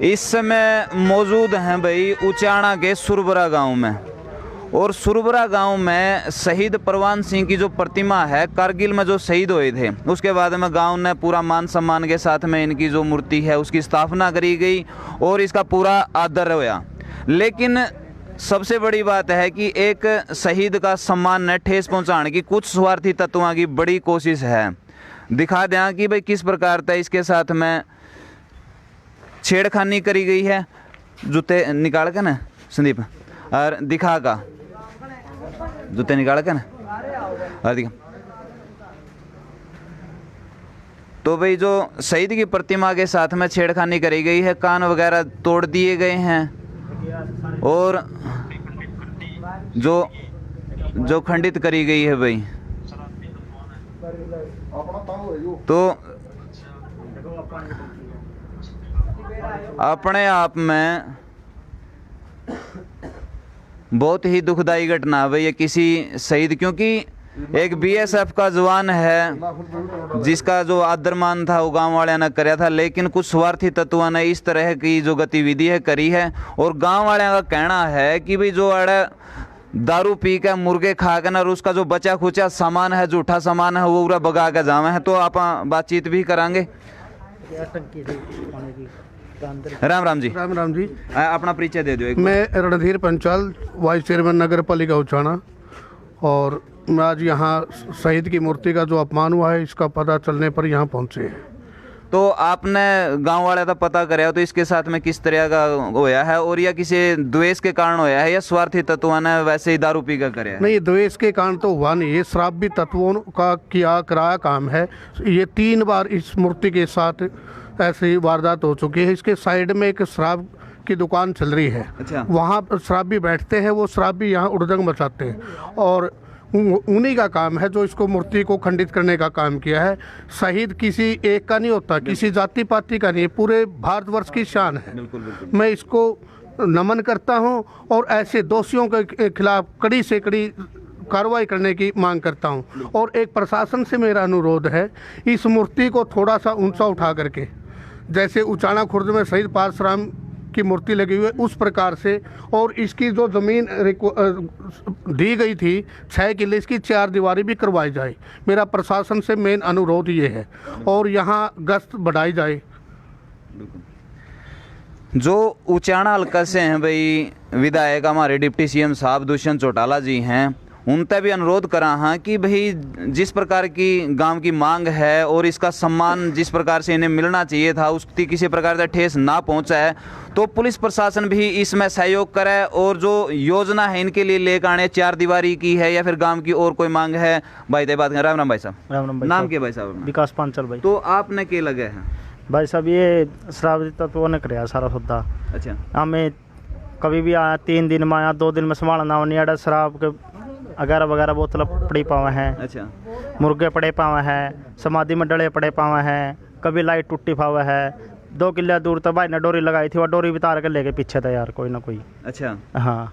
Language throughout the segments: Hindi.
इस समय मौजूद हैं भाई उचाना के सुरबरा गांव में, और सुरबरा गांव में शहीद परवान सिंह की जो प्रतिमा है, कारगिल में जो शहीद हुए थे, उसके बाद में गांव ने पूरा मान सम्मान के साथ में इनकी जो मूर्ति है उसकी स्थापना करी गई और इसका पूरा आदर हुआ। लेकिन सबसे बड़ी बात है कि एक शहीद का सम्मान ने ठेस पहुंचाने की कुछ स्वार्थी तत्वों की बड़ी कोशिश है। दिखा दें कि भाई किस प्रकार था इसके साथ में छेड़खानी करी गई है। जूते निकाल के ना संदीप, और दिखा का जूते निकाल के ना, और दिखा। तो भाई जो शहीद की प्रतिमा के साथ में छेड़खानी करी गई है, कान वगैरह तोड़ दिए गए हैं और जो खंडित करी गई है भाई, तो अपने आप में बहुत ही दुखदाई घटना है भाई ये किसी शहीद, क्योंकि एक बीएसएफ का जवान है जिसका जो आदर मान था वो गांव वाले ने कराया था, लेकिन कुछ स्वार्थी तत्वों ने इस तरह की जो गतिविधि है करी है। और गांव वाले का कहना है कि भाई जो अड़े दारू पी के मुर्गे खा के ना उसका जो बचा खुचा सामान है, झूठा सामान है, वो पूरा भगा के जावे है। तो आप बातचीत भी करांगे। राम राम जी। राम राम जी। अपना परिचय दे दो। मैं रणधीर पंचाल, वाइस चेयरमैन नगर पालिका उचाना, और मैं आज यहाँ शहीद की मूर्ति का जो अपमान हुआ है इसका पता चलने पर यहाँ पहुँचे हैं। तो आपने गांव वाले का पता कराया, तो इसके साथ में किस तरह का होया है, और या किसी द्वेष के कारण होया है या स्वार्थी तत्वों ने वैसे ही दारू पी कर कराया? नहीं, द्वेष के कारण तो हुआ नहीं, ये शराबी तत्वों का किया कराया काम है। ये 3 बार इस मूर्ति के साथ ऐसी वारदात हो चुकी है। इसके साइड में एक शराब की दुकान चल रही है। अच्छा। वहाँ पर शराबी बैठते हैं, वो शराबी यहाँ उड़दंग मचाते हैं, और उन्हीं का काम है जो इसको मूर्ति को खंडित करने का काम किया है। शहीद किसी एक का नहीं होता, किसी जाति पाति का नहीं, पूरे भारतवर्ष की शान है। बिल्कुल बिल्कुल। मैं इसको नमन करता हूँ और ऐसे दोषियों के खिलाफ कड़ी से कड़ी कार्रवाई करने की मांग करता हूँ। और एक प्रशासन से मेरा अनुरोध है, इस मूर्ति को थोड़ा सा ऊंचा उठा करके, जैसे उचाना खुर्द में शहीद पारसराम की मूर्ति लगी हुई है उस प्रकार से, और इसकी जो ज़मीन दी गई थी 6 किले, इसकी 4 दीवारी भी करवाई जाए। मेरा प्रशासन से मेन अनुरोध ये है, और यहाँ गश्त बढ़ाई जाए। जो उचाना हल्का से हैं भाई विधायक हमारे डिप्टी सीएम साहब दुष्यंत चौटाला जी हैं, उनसे भी अनुरोध करा हाँ कि भाई जिस प्रकार की गांव की मांग है और इसका सम्मान जिस प्रकार से इन्हें मिलना चाहिए था उसकी किसी प्रकार से ठेस ना पहुंचा है, तो पुलिस प्रशासन भी इसमें सहयोग करे और जो योजना है इनके लिए लेकर आने, 4 दीवारी की है या फिर गांव की और कोई मांग है। भाई दे बात करें। राम राम भाई साहब। राम राम भाई। नाम क्या भाई साहब? विकास पांचल भाई। तो आपने क्या लगे हैं भाई साहब? ये शराबी तत्वों ने कराया सारा सौदा। अच्छा। हमें कभी भी आया 3 दिन में आया, 2 दिन में संभालना नहीं आया। शराब के अगैरह वगैरह बोतल पड़ी पावे हैं। अच्छा। मुर्गे पड़े पावे हैं, समाधि में डले पड़े पावे हैं, कभी लाइट टूटी पावे है। 2 किले दूर तक भाई ने डोरी लगाई थी, वो डोरी भी तार के लेके पीछे था यार कोई ना कोई। अच्छा। हाँ,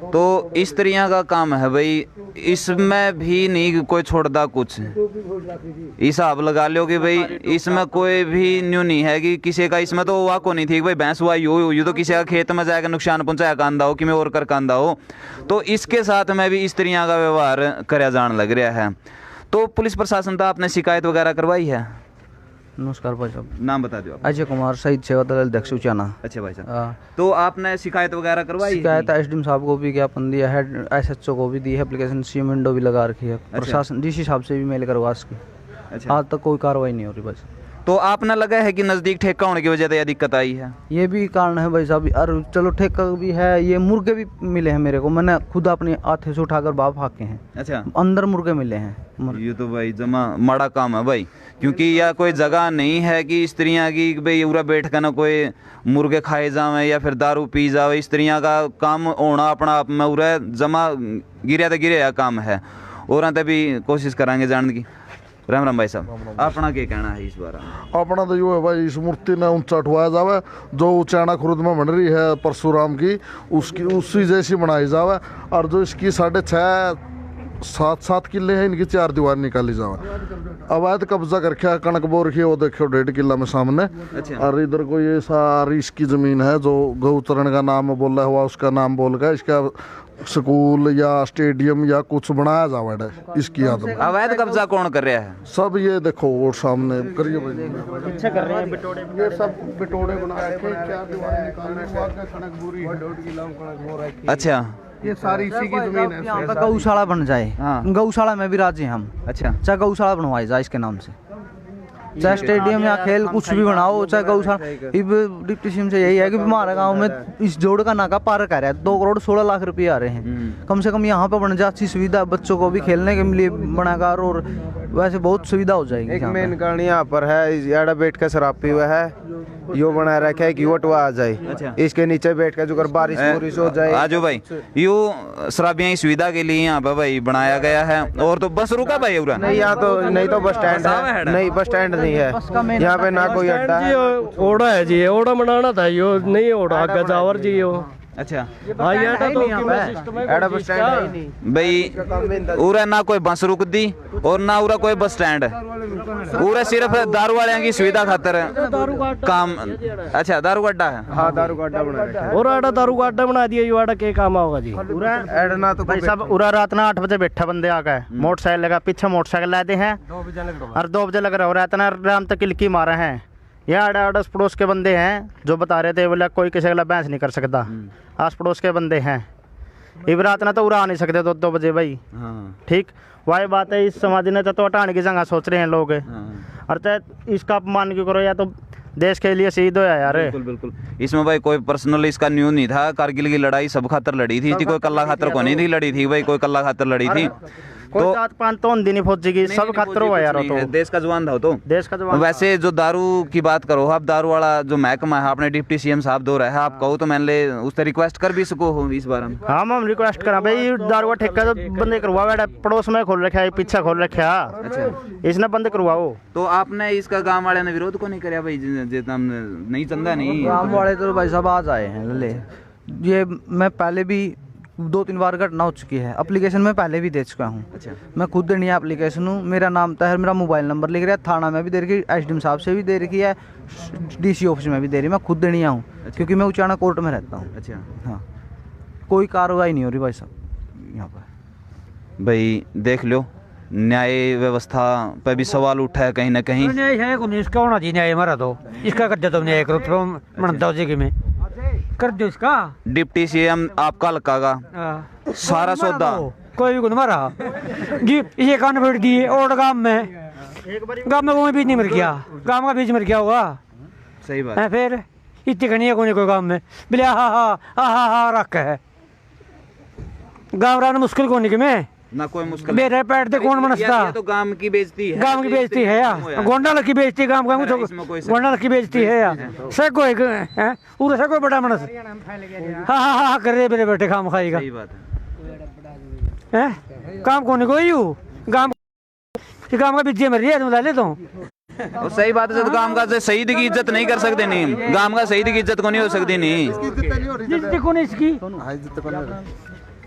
तो इस तरह का काम है भाई, इसमें भी नहीं कोई छोड़ता कुछ। हिसाब लगा लो कि भाई इसमें कोई भी न्यू नहीं है कि किसी का इसमें तो वाह को नहीं थी कि भाई भैंस हुआ यू तो किसी का खेत में जाकर नुकसान पहुंचाया कांदा हो कि मैं और कर कांदा हो, तो इसके साथ में भी इस तरह का व्यवहार कराया जान लग रहा है। तो पुलिस प्रशासन तो आपने शिकायत वगैरह करवाई है? नमस्कार भाई साहब। नाम बता दो आप। अजय कुमार, शहीद सेवा दल अध्यक्ष उचाना। अच्छा भाई साहब। तो आपने शिकायत वगैरह करवाई? शिकायत एसडीएम साहब को भी ज्ञापन दिया है, एसएचओ को भी दी है, एप्लीकेशन सी विंडो भी लगा रखी है। प्रशासन डीसी साहब से भी मेल करवा सकी। अच्छा। आज तक कोई कार्रवाई नहीं हो रही बस। तो आपने लगा है कि नज़दीक ठेका होने की वजह से यह दिक्कत आई है? ये भी कारण है भाई साहब। और चलो ठेका भी है, ये मुर्गे भी मिले हैं मेरे को, मैंने खुद अपने हाथों से उठाकर बाप हाके हैं। अच्छा। अंदर मुर्गे मिले हैं। ये तो भाई जमा माड़ा काम है भाई, क्योंकि यह कोई जगह नहीं है कि इस तरह की भाई पूरा बैठ कर ना कोई मुर्गे खाए जावे या फिर दारू पी जावे। इस तरह का काम होना अपना आप में पूरा जमा गिरे काम है, और अंत भी कोशिश करांगे जानने की। राम राम भाई साहब, अपना क्या कहना है इस बारे में? अपना तो यो है भाई, इस मूर्ति ने ऊंचा उठवाया जावे, जो उचाना खुर्द में बन रही है परशुराम की, उसकी उसी जैसी बनाई जावे। और जो इसकी 6.5 7 किले हैं, इनकी 4 दीवार निकाली जावे। अवैध कब्जा कर रखा है, कणक बो रखी है, वो देखो 1.5 किला में सामने। अच्छा। और इधर को ये सारी इसकी जमीन है, जो गौतरण का नाम बोला हुआ उसका नाम बोल गया, इसका स्कूल या स्टेडियम या कुछ बनाया जावे इसकी याद में। अवैध कब्जा कौन कर रहा है? सब ये देखो वो सामने करिए भाई, पीछे कर रहे हैं बिटोड़े। ये सब बिटोड़े बना रखे, 4 दीवारें निकालने के बाद सड़क बुरी है। अच्छा। ये सारी इसी की जमीन है। यहाँ पे गौशाला बन जाए, हाँ। गौशाला में भी राजी हैं हम। अच्छा। चाहे गौशाला बनवाई जाए इसके नाम से, चाहे स्टेडियम या खेल कुछ भी बनाओ, चाहे गौशाला। डिप्टी सीएम से यही है कि हमारे गांव में इस जोड़ का नाका पार्क आ रहा है, 2 करोड़ 16 लाख रुपए आ रहे हैं। कम से कम यहाँ पे बन जाए अच्छी सुविधा, बच्चों को भी खेलने के लिए बनाकर, और वैसे बहुत सुविधा हो जाएगी। एक मेन कारण यहाँ पर है, याडा बैठ कर शराब पी हुआ है, यो बना रखा है कि वोटवा आ जाए। अच्छा। इसके नीचे बैठ कर जो कर बारिश बुरिश हो जाए। आजो भाई, यो शराबियां की सुविधा के लिए यहाँ पे भाई बनाया गया है। और तो बस रुका भाई पूरा नहीं, यहाँ तो नहीं तो बस स्टैंड है, नहीं बस स्टैंड नहीं है यहाँ पे, ना कोई अड्डा है। ओड़ा है जी, ओड़ा बनाना था, यो नहीं ओड़ा गजावर जी यो। अच्छा। हाँ ये तो सिस्टम है, एड़ा बस स्टैंड है ही नहीं भाई उरा ना कोई बस रुक दी और ना उरा कोई बस स्टैंड, उरा सिर्फ दारू वाले की सुविधा खातर काम। अच्छा, दारू अड्डा है। हाँ, दारू का अड्डा बना रखा है। और आड़ा दारू का अड्डा बना दिया, यो आड़ा के काम आओगा जी। एड़ा ना तो भाई साहब उरा रात ना 8 बजे बैठा बंदे आ गए, मोटरसाइकिल लगा, पीछे मोटरसाइकिल लाते हैं और 2 बजे लग रहा हो रहा है, इतना राम तक किलकी मारे हैं। यहाँ अड़ोस पड़ोस के बंदे हैं जो बता रहे थे, बोले कोई किसी के बहस नहीं कर सकता, आस पड़ोस के बंदे हैं। इब रात ना तो उड़ा नहीं सकते 2 बजे भाई। हाँ। ठीक, वही बात है, इस समाधि ने तो हटाने की जगह सोच रहे हैं लोग। और चाहे इसका अपमान क्यों करो, या तो देश के लिए शहीद होया यार। बिल्कुल बिल्कुल। इसमें भाई कोई पर्सनल इसका न्यू नहीं था। कारगिल की लड़ाई सब खातर लड़ी थी, कोई कल्ला खातर को नहीं थी लड़ी थी भाई, कोई कल्ला खातर लड़ी थी। कोई जात पात तो दिन ही फौजी सब खतरो है यार। तो देश का जवान था तो देश का जवान। वैसे जो दारू की बात करो, आप दारू वाला जो महकमा है, आपने डिप्टी सीएम साहब दो रहा है, आप कहो तो मैंने उससे रिक्वेस्ट कर भी सको हो इस बारे में। हाँ, हम रिक्वेस्ट करा भाई, दारू का ठेका तो बंद करवा, बेटा पड़ोस में खोल रखा है, पीछे खोल रखा। अच्छा। इसने बंद करवाओ। तो आपने इसका गांव वाले ने विरोध को नहीं कराया भाई? नहीं चंदा नहीं गाँव वाले तो भाई साहब आज आए हैं ले। ये मैं पहले भी 2-3 बार घटना हो चुकी है, एप्लीकेशन में पहले भी दे चुका हूँ। अच्छा। मैं खुद देनी है एप्लीकेशन हूँ, मेरा नाम तहर, मेरा मोबाइल नंबर लिख रहा है, थाना में भी दे रखी, एसडीएम साहब से भी दे रखी है, डीसी ऑफिस में भी दे रही, मैं खुद देनी हूँ। क्योंकि मैं उचाना कोर्ट में रहता हूँ। अच्छा। हाँ, कोई कार्रवाई नहीं हो रही भाई साहब यहाँ पर। भाई देख लो, न्याय व्यवस्था पे भी सवाल उठा है कहीं ना कहीं। न्याय है को इसका होना चाहिए, न्याय हमारा तो इसका कर दो, तुम न्याय करो तो मनता जी में कर दो इसका। डिप्टी सीएम आपका लगागा सारा सौदा, कोई भी गुण मारा जी, ये कान फट गई और गांव में कोई बीज नहीं मर गया, गांव का बीज मर गया होगा। सही बात है, फिर इतनी घनी कोई गांव में बोले हा रख है, गांव रहना मुश्किल कोनी के में ना कोई मुश्किल बेरे पैट दे कौन मनसता। ये तो गांव की बेइज्जती है, गांव की बेइज्जती है या गोंडा लकी बेइज्जती, गांव का तो गोंडा लकी बेइज्जती है या से कोई है पूरा से कोई बड़ा मनस हा कर रहे मेरे बेटे काम खाएगा। सही बात है, काम कोनी कोई यू गांव का बिज्जे मर रही है, तुम ले तो और सही बात है। गांव का शहीद की इज्जत नहीं कर सकते, नहीं गांव का शहीद की इज्जत को नहीं हो सकती। नहीं देखो नहीं इसकी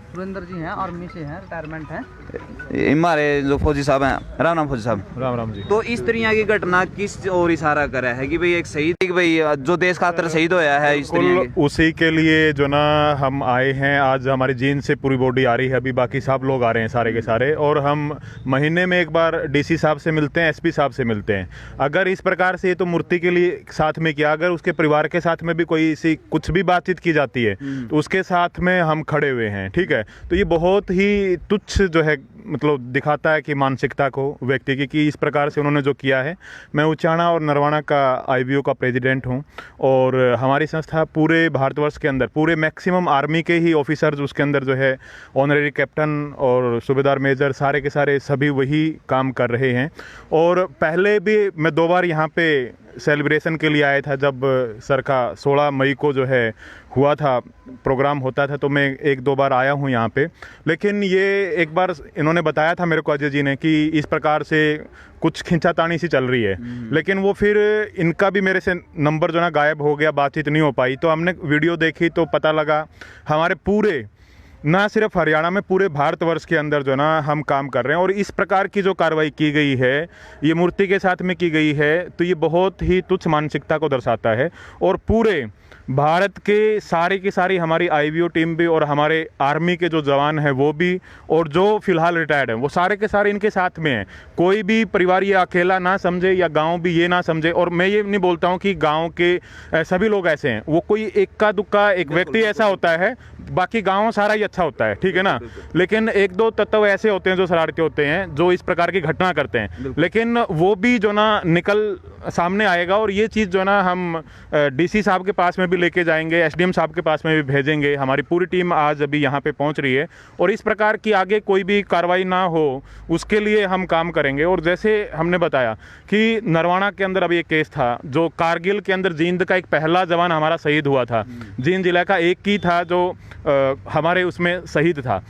सुरेंद्र जी हैं, आर्मी से हैं, रिटायरमेंट हैं। हमारे जो फौजी साहब हैं, राम राम फौजी साहब। राम राम जी। तो इस तरह की घटना किस और इशारा करा है कि भाई एक शहीद, कि भाई जो देश खातर शहीद होया है, इस तरह की? उसी के लिए जो ना हम आए हैं आज, हमारी जीन से पूरी बॉडी आ रही है, अभी बाकी सब लोग आ रहे हैं सारे के सारे, और हम महीने में एक बार डीसी साहब से मिलते हैं, एसपी साहब से मिलते हैं। अगर इस प्रकार से, ये तो मूर्ति के लिए साथ में किया, अगर उसके परिवार के साथ में भी कोई इसी कुछ भी बातचीत की जाती है तो उसके साथ में हम खड़े हुए हैं, ठीक है। तो ये बहुत ही तुच्छ जो है, मतलब दिखाता है कि मानसिकता को व्यक्ति की, कि इस प्रकार से उन्होंने जो किया है। मैं उचाना और नरवाना का आईवीओ का प्रेसिडेंट हूं, और हमारी संस्था पूरे भारतवर्ष के अंदर पूरे मैक्सिमम आर्मी के ही ऑफिसर्स उसके अंदर जो है, ऑनरेरी कैप्टन और सूबेदार मेजर सारे के सारे सभी वही काम कर रहे हैं। और पहले भी मैं 2 बार यहाँ पे सेलिब्रेशन के लिए आया था, जब सर का 16 मई को जो है हुआ था, प्रोग्राम होता था, तो मैं 1-2 बार आया हूँ यहाँ पे। लेकिन ये एक बार इन्होंने बताया था मेरे को, अजय जी ने, कि इस प्रकार से कुछ खींचातानी सी चल रही है। लेकिन वो फिर इनका भी मेरे से नंबर जो ना गायब हो गया, बातचीत नहीं हो पाई। तो हमने वीडियो देखी तो पता लगा हमारे पूरे ना सिर्फ हरियाणा में, पूरे भारतवर्ष के अंदर जो ना हम काम कर रहे हैं। और इस प्रकार की जो कार्रवाई की गई है, ये मूर्ति के साथ में की गई है, तो ये बहुत ही तुच्छ मानसिकता को दर्शाता है। और पूरे भारत के सारी की सारी हमारी आईवीओ टीम भी और हमारे आर्मी के जो जवान हैं वो भी, और जो फिलहाल रिटायर्ड हैं वो सारे के सारे इनके साथ में हैं। कोई भी परिवार ये अकेला ना समझे या गांव भी ये ना समझे। और मैं ये नहीं बोलता हूँ कि गांव के सभी लोग ऐसे हैं, वो कोई इक्का दुक्का एक व्यक्ति ऐसा होता है, बाकी गांव सारा ही अच्छा होता है, ठीक है ना। लेकिन एक दो तत्व ऐसे होते हैं जो शरारती होते हैं, जो इस प्रकार की घटना करते हैं, लेकिन वो भी जो ना निकल सामने आएगा। और ये चीज़ जो ना हम डीसी साहब के पास में भी लेके जाएंगे, एसडीएम साहब के पास में भी भेजेंगे। हमारी पूरी टीम आज अभी यहाँ पे पहुँच रही है, और इस प्रकार की आगे कोई भी कार्रवाई ना हो उसके लिए हम काम करेंगे। और जैसे हमने बताया कि नरवाना के अंदर अभी एक केस था, जो कारगिल के अंदर जींद का एक पहला जवान हमारा शहीद हुआ था, जींद जिला का एक ही था जो हमारे उसमें शहीद था।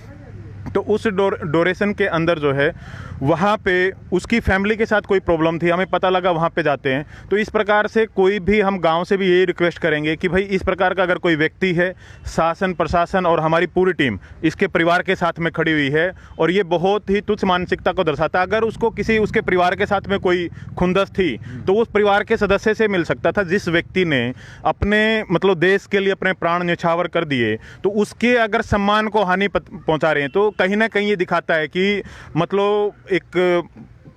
तो उस ड्यूरेशन के अंदर जो है वहाँ पे उसकी फैमिली के साथ कोई प्रॉब्लम थी, हमें पता लगा, वहाँ पे जाते हैं। तो इस प्रकार से कोई भी, हम गांव से भी यही रिक्वेस्ट करेंगे कि भाई इस प्रकार का अगर कोई व्यक्ति है, शासन प्रशासन और हमारी पूरी टीम इसके परिवार के साथ में खड़ी हुई है। और ये बहुत ही तुच्छ मानसिकता को दर्शाता है। अगर उसको किसी उसके परिवार के साथ में कोई खुंदस थी तो उस परिवार के सदस्य से मिल सकता था। जिस व्यक्ति ने अपने मतलब देश के लिए अपने प्राण न्यौछावर कर दिए, तो उसके अगर सम्मान को हानि पहुँचा रहे हैं, तो कहीं ना कहीं ये दिखाता है कि मतलब एक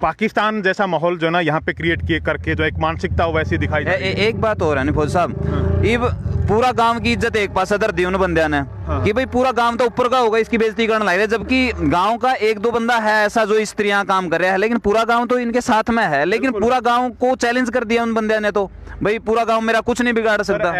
पाकिस्तान जैसा माहौल जो ना यहाँ पे क्रिएट किए करके जो एक मानसिकता वैसी दिखाई दे रही है। एक बात और है नहीं फौज साहब, इब पूरा गांव की इज्जत एक पास अदर दी उन बंदिया ने कि भाई पूरा गांव तो ऊपर का होगा, इसकी बेइज्जती करने लग रहे, जबकि गांव का एक दो बंदा है ऐसा जो स्त्रियां काम कर रहा है, लेकिन पूरा गांव तो इनके साथ में है। लेकिन पूरा गांव को चैलेंज कर दिया उन बंदिया ने, तो भाई पूरा गांव मेरा कुछ नहीं बिगाड़ सकता।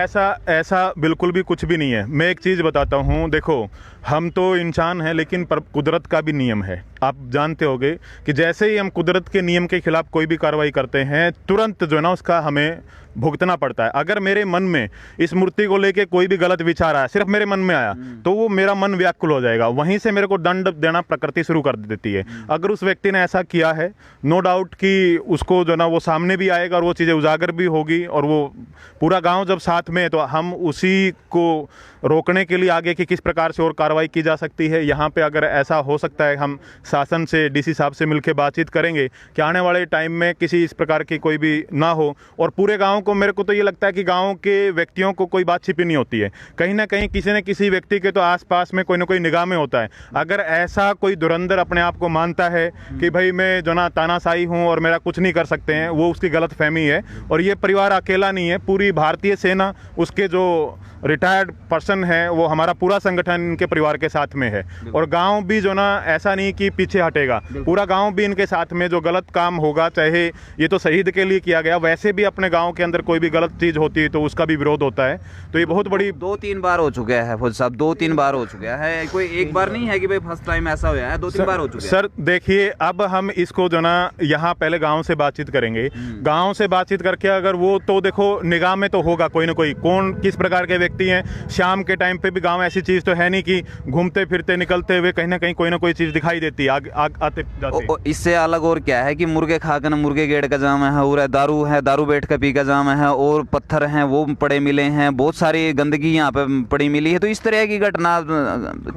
ऐसा बिल्कुल भी कुछ भी नहीं है। मैं एक चीज बताता हूँ, देखो हम तो इंसान हैं, लेकिन कुदरत का भी नियम है। आप जानते होंगे कि जैसे ही हम कुदरत के नियम के खिलाफ कोई भी कार्रवाई करते हैं, तुरंत जो है ना उसका हमें भुगतना पड़ता है। अगर मेरे मन में इस मूर्ति को लेके कोई भी गलत विचार आया, सिर्फ मेरे मन में आया, तो वो मेरा मन व्याकुल हो जाएगा, वहीं से मेरे को दंड देना प्रकृति शुरू कर देती है। अगर उस व्यक्ति ने ऐसा किया है, नो डाउट कि उसको जो ना वो सामने भी आएगा और वो चीज़ें उजागर भी होगी। और वो पूरा गांव जब साथ में है, तो हम उसी को रोकने के लिए आगे कि किस प्रकार से और कार्रवाई की जा सकती है। यहाँ पे अगर ऐसा हो सकता है, हम शासन से, डीसी साहब से मिलकर बातचीत करेंगे कि आने वाले टाइम में किसी इस प्रकार की कोई भी ना हो। और पूरे गांव को, मेरे को तो ये लगता है कि गांव के व्यक्तियों को कोई बात छिपी नहीं होती है, कहीं ना कहीं किसी न किसी व्यक्ति के तो आसपास में कोई ना कोई निगाह में होता है। अगर ऐसा कोई धुरंधर अपने आप को मानता है कि भाई मैं जो ना तानाशाही हूँ और मेरा कुछ नहीं कर सकते हैं, वो उसकी गलत फहमी है। और ये परिवार अकेला नहीं है, पूरी भारतीय सेना, उसके जो रिटायर्ड पर्सन है, वो हमारा पूरा संगठन इनके परिवार के साथ में है। और गांव भी जो ना ऐसा नहीं कि पीछे हटेगा, पूरा गांव भी इनके साथ में। जो गलत काम होगा, चाहे ये तो शहीद के लिए किया गया, वैसे भी अपने गांव के अंदर कोई भी गलत चीज़ होती है तो उसका भी विरोध होता है। तो ये बहुत बड़ी 2-3 बार हो चुका है फौज साहब, 2-3 बार हो चुका है, कोई एक बार नहीं है कि भाई फर्स्ट टाइम ऐसा हुआ है, 2-3 बार हो चुका है। सर देखिए, अब हम इसको जो ना यहाँ पहले गाँव से बातचीत करेंगे। गाँव से बातचीत करके अगर वो तो देखो निगाह में तो होगा कोई ना कोई, कौन किस प्रकार के व्यक्ति हैं। शाम के टाइम पे भी गांव ऐसी चीज तो है नहीं कि घूमते फिरते निकलते हुए कहीं ना कोई चीज दिखाई देती है आते जाते। इससे अलग और क्या है कि मुर्गे खाकर मुर्गे गेड़ का जाम है, और दारू बैठ कर पी का जाम है, और पत्थर हैं वो पड़े मिले हैं, बहुत सारी गंदगी यहाँ पे पड़ी मिली है। तो इस तरह की घटना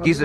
किस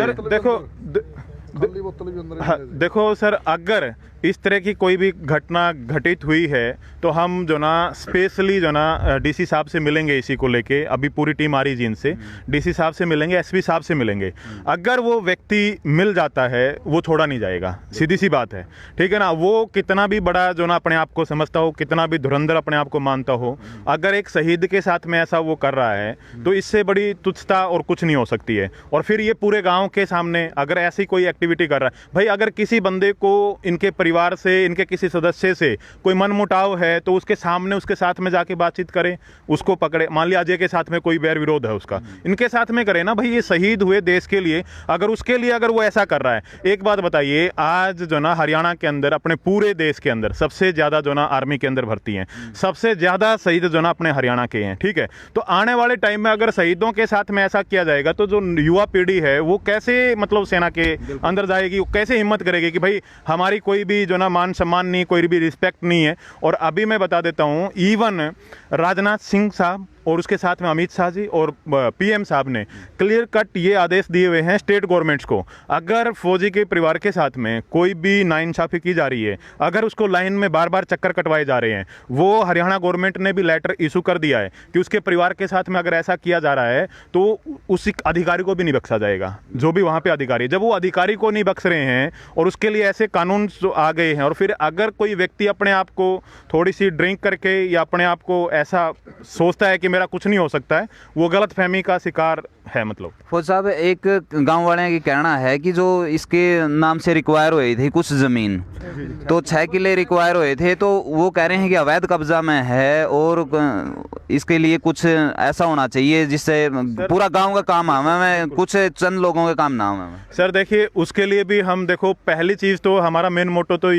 देखो सर, अगर इस तरह की कोई भी घटना घटित हुई है तो हम जो ना स्पेशली जो ना डीसी साहब से मिलेंगे इसी को लेके। अभी पूरी टीम आ रही है जिनसे, डीसी साहब से मिलेंगे, एसपी साहब से मिलेंगे। अगर वो व्यक्ति मिल जाता है, वो छोड़ा नहीं जाएगा, सीधी सी बात है, ठीक है ना। वो कितना भी बड़ा जो ना अपने आप को समझता हो, कितना भी धुरंधर अपने आप को मानता हो, अगर एक शहीद के साथ में ऐसा वो कर रहा है तो इससे बड़ी तुच्छता और कुछ नहीं हो सकती है। और फिर ये पूरे गाँव के सामने अगर ऐसी कोई एक्टिविटी कर रहा है, भाई अगर किसी बंदे को इनके परिवार से, इनके किसी सदस्य से कोई मनमुटाव है, तो उसके सामने उसके साथ में जाके बातचीत करें, उसको पकड़े। मान लिया अजय के साथ में कोई बैर विरोध है उसका, इनके साथ में करें ना भाई, ये शहीद हुए देश के लिए। अगर उसके लिए अगर वो ऐसा कर रहा है, एक बात बताइए, आज जो ना हरियाणा के अंदर, अपने पूरे देश के अंदर सबसे ज्यादा जो ना आर्मी के अंदर भर्ती हैं, सबसे ज्यादा शहीद जो ना अपने हरियाणा के हैं, ठीक है। तो आने वाले टाइम में अगर शहीदों के साथ में ऐसा किया जाएगा तो जो युवा पीढ़ी है वो कैसे मतलब सेना के अंदर जाएगी, कैसे हिम्मत करेगी कि भाई हमारी कोई भी जो ना मान सम्मान नहीं, कोई भी रिस्पेक्ट नहीं है। और अभी मैं बता देता हूं, इवन राजनाथ सिंह साहब और उसके साथ में अमित शाह जी और पीएम साहब ने क्लियर कट ये आदेश दिए हुए हैं स्टेट गवर्नमेंट्स को, अगर फौजी के परिवार के साथ में कोई भी नाइंसाफी की जा रही है, अगर उसको लाइन में बार बार चक्कर कटवाए जा रहे हैं, वो हरियाणा गवर्नमेंट ने भी लेटर इशू कर दिया है कि उसके परिवार के साथ में अगर ऐसा किया जा रहा है तो उस अधिकारी को भी नहीं बख्शा जाएगा, जो भी वहाँ पे अधिकारी। जब वो अधिकारी को नहीं बख्श रहे हैं और उसके लिए ऐसे कानून आ गए हैं, और फिर अगर कोई व्यक्ति अपने आप को थोड़ी सी ड्रिंक करके या अपने आप को ऐसा सोचता है कि मेरा कुछ नहीं हो सकता है, वो गलत फहमी का शिकार है। मतलब फौज साहब, एक गांव वाले की कहना है कि जो इसके नाम से रिक्वायर हुई थी कुछ ज़मीन, तो 6 किले रिक्वायर हुए थे, तो वो कह रहे हैं कि अवैध कब्जा में है और इसके लिए कुछ ऐसा होना चाहिए जिससे पूरा गांव का काम हमें कुछ चंद लोगों के काम ना हमें। सर देखिए, उसके लिए भी हम देखो, पहली चीज़ तो हमारा मेन मोटो तो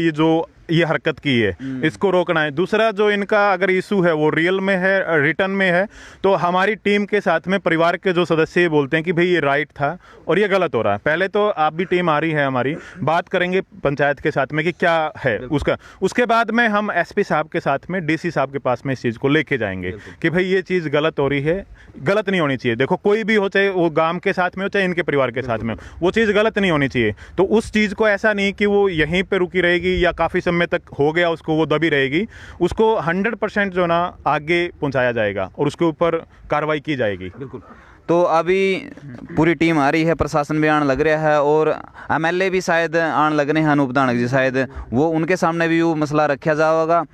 ये हरकत की है, इसको रोकना है। दूसरा, जो इनका अगर इशू है वो रियल में है, रिटर्न में है, तो हमारी टीम के साथ में परिवार के जो सदस्य ये बोलते हैं कि भाई ये राइट था और ये गलत हो रहा है। पहले तो आप भी टीम आ रही है हमारी, बात करेंगे पंचायत के साथ में कि क्या है उसका, उसके बाद में हम एसपी साहब के साथ में डीसी साहब के पास में इस चीज़ को लेके जाएंगे कि भाई ये चीज़ गलत हो रही है, गलत नहीं होनी चाहिए। देखो, कोई भी हो, चाहे वो गांव के साथ में हो चाहे इनके परिवार के साथ में हो, वो चीज़ गलत नहीं होनी चाहिए। तो उस चीज़ को ऐसा नहीं कि वो यहीं पे रुकी रहेगी या काफ़ी समय तक हो गया उसको वो दबी रहेगी, उसको 100% जो ना आगे पहुंचाया जाएगा और उसके ऊपर कार्रवाई की जाएगी। बिल्कुल। तो अभी पूरी टीम आ रही है, प्रशासन भी आने लग रहा है और एमएलए भी शायद आने लग रहे हैं, अनूप धानक जी, शायद वो उनके सामने भी वो मसला रखा जाएगा।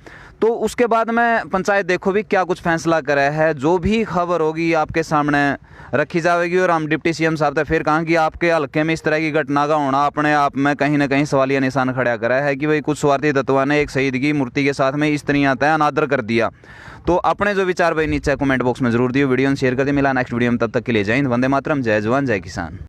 तो उसके बाद में पंचायत देखो भी क्या कुछ फैसला करे है, जो भी खबर होगी आपके सामने रखी जाएगी। और हम डिप्टी सीएम साहब ने फिर कहा कि आपके हल्के में इस तरह की घटना का होना अपने आप में कहीं ना कहीं सवालिया निशान खड़ा करा है कि भाई कुछ स्वार्थी तत्वों ने एक शहीद की मूर्ति के साथ में इस तरह आता है अनादर कर दिया। तो अपने जो विचार भाई नीचे कमेंट बॉक्स में जरूर दियो, वीडियो शेयर कर दिए। मिला नेक्स्ट वीडियो में, तब तक के लिए जय हिंद, वंदे मातरम, जय जवान जय किसान।